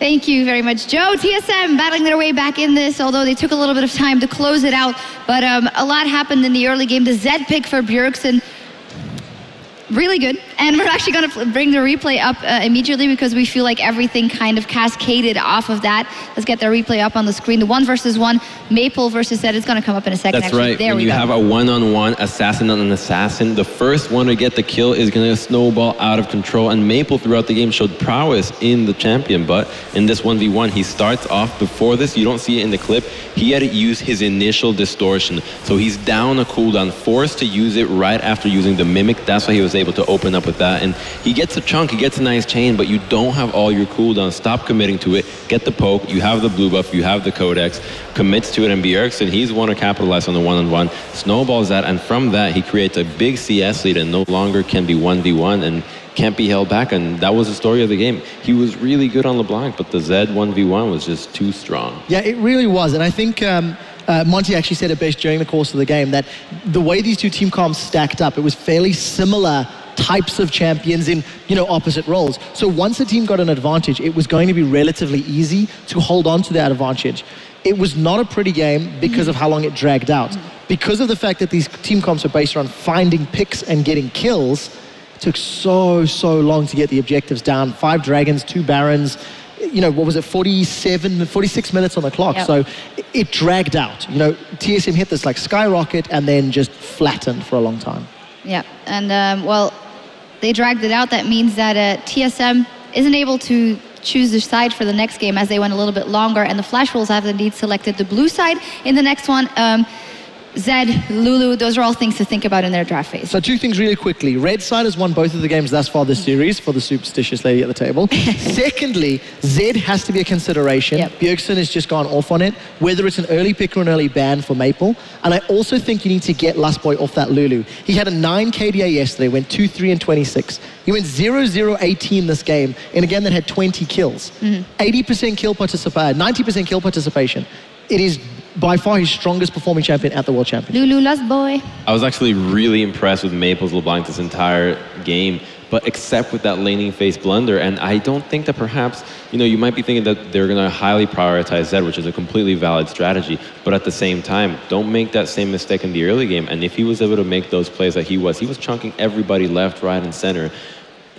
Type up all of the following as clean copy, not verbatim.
Thank you very much, Joe. TSM battling their way back in this, although they took a little bit of time to close it out. But a lot happened in the early game. The Z pick for Bjergsen, really good. And we're actually going to bring the replay up immediately because we feel like everything kind of cascaded off of that. Let's get the replay up on the screen. The 1v1, Maple versus Zed, is going to come up in a second. That's right. When you have a one-on-one assassin on an assassin, the first one to get the kill is going to snowball out of control. And Maple throughout the game showed prowess in the champion, but in this 1v1, he starts off before this. You don't see it in the clip. He had to use his initial distortion. So he's down a cooldown, forced to use it right after using the Mimic. That's why he was able to open up with that. And he gets a chunk, he gets a nice chain, but you don't have all your cooldowns. Stop committing to it. Get the poke. You have the blue buff. You have the Codex. Commits to it, and Bjergsen, he's one to capitalize on the one-on-one. Snowballs that, and from that, he creates a big CS lead and no longer can be 1v1 and can't be held back. And that was the story of the game. He was really good on LeBlanc, but the Z 1v1 was just too strong. Yeah, it really was. And I think Monty actually said it best during the course of the game that the way these two team comps stacked up, it was fairly similar types of champions in, opposite roles. So once a team got an advantage, it was going to be relatively easy to hold on to that advantage. It was not a pretty game because of how long it dragged out. Because of the fact that these team comps are based around finding picks and getting kills, it took so long to get the objectives down. 5 Dragons, 2 Barons, what was it, 46 minutes on the clock. Yep. So it dragged out. TSM hit this like skyrocket and then just flattened for a long time. Yeah, and well, they dragged it out. That means that TSM isn't able to choose their side for the next game as they went a little bit longer, and the Flash Wolves have indeed selected the blue side in the next one. Zed, Lulu, those are all things to think about in their draft phase. So 2 things really quickly. Red side has won both of the games thus far this series for the superstitious lady at the table. Secondly, Zed has to be a consideration. Yep. Bjergsen has just gone off on it, whether it's an early pick or an early ban for Maple. And I also think you need to get Lustboy off that Lulu. He had a 9 KDA yesterday, went 2-3 and 26. He went 0-0-18 this game in a game that had 20 kills. 80% kill participation, 90% kill participation. It is by far his strongest performing champion at the World Championship. Lulu Lustboy. I was actually really impressed with Maple's LeBlanc this entire game, but except with that laning phase blunder. And I don't think that perhaps, you might be thinking that they're going to highly prioritize Zed, which is a completely valid strategy. But at the same time, don't make that same mistake in the early game. And if he was able to make those plays that he was chunking everybody left, right, and center.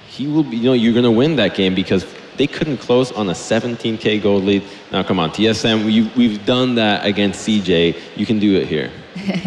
He will be, you're going to win that game because they couldn't close on a 17K gold lead. Now, come on, TSM, we've done that against CJ. You can do it here.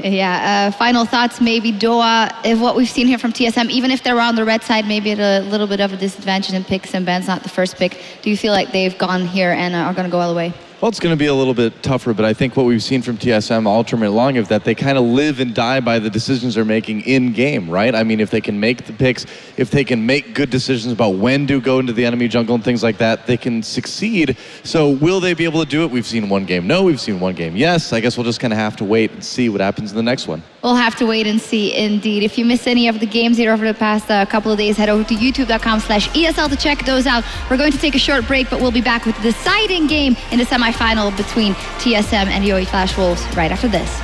Yeah, final thoughts, maybe, Doa, if what we've seen here from TSM, even if they're on the red side, maybe at a little bit of a disadvantage in picks and Ben's not the first pick. Do you feel like they've gone here and are going to go all the way? Well, it's going to be a little bit tougher, but I think what we've seen from TSM all tournament long is that they kind of live and die by the decisions they're making in game, right? I mean, if they can make the picks, if they can make good decisions about when to go into the enemy jungle and things like that, they can succeed. So will they be able to do it? We've seen one game no, we've seen one game yes. I guess we'll just kind of have to wait and see what happens in the next one. We'll have to wait and see, indeed. If you missed any of the games here over the past couple of days, head over to youtube.com/ESL to check those out. We're going to take a short break, but we'll be back with the deciding game in the semifinal between TSM and Yoey Flash Wolves right after this.